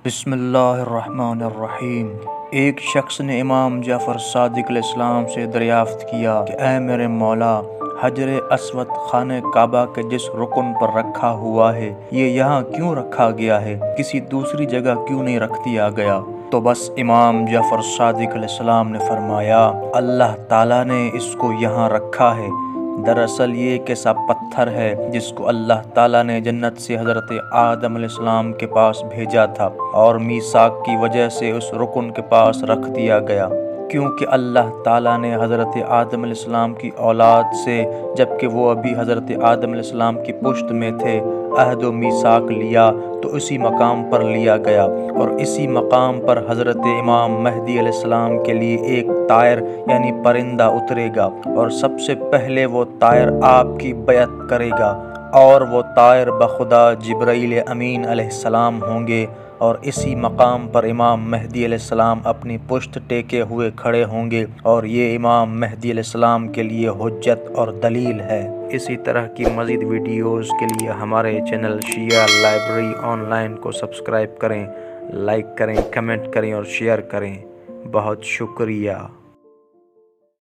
بسم اللہ الرحمن الرحیم۔ ایک شخص نے امام جعفر صادق علیہ السلام سے دریافت کیا کہ اے میرے مولا، حجر اسود خانہ کعبہ کے جس رکن پر رکھا ہوا ہے یہ یہاں کیوں رکھا گیا ہے، کسی دوسری جگہ کیوں نہیں رکھ دیا گیا؟ تو بس امام جعفر صادق علیہ السلام نے فرمایا، اللہ تعالیٰ نے اس کو یہاں رکھا ہے۔ دراصل یہ ایک ایسا پتھر ہے جس کو اللہ تعالیٰ نے جنت سے حضرت آدم علیہ السلام کے پاس بھیجا تھا اور میثاق کی وجہ سے اس رکن کے پاس رکھ دیا گیا، کیونکہ اللہ تعالیٰ نے حضرت آدم علیہ السلام کی اولاد سے، جبکہ وہ ابھی حضرت آدم علیہ السلام کی پشت میں تھے، عہد و میثاق لیا تو اسی مقام پر لیا گیا، اور اسی مقام پر حضرت امام مہدی علیہ السلام کے لیے ایک طائر یعنی پرندہ اترے گا، اور سب سے پہلے وہ طائر آپ کی بیعت کرے گا، اور وہ طائر بخدا جبرائیل امین علیہ السلام ہوں گے، اور اسی مقام پر امام مہدی علیہ السلام اپنی پشت ٹیکے ہوئے کھڑے ہوں گے، اور یہ امام مہدی علیہ السلام کے لیے حجت اور دلیل ہے۔ اسی طرح کی مزید ویڈیوز کے لیے ہمارے channel Shia library on line کو سبسکرائب کریں، لائک کریں، کمنٹ کریں اور شیئر کریں۔ بہت شکریہ۔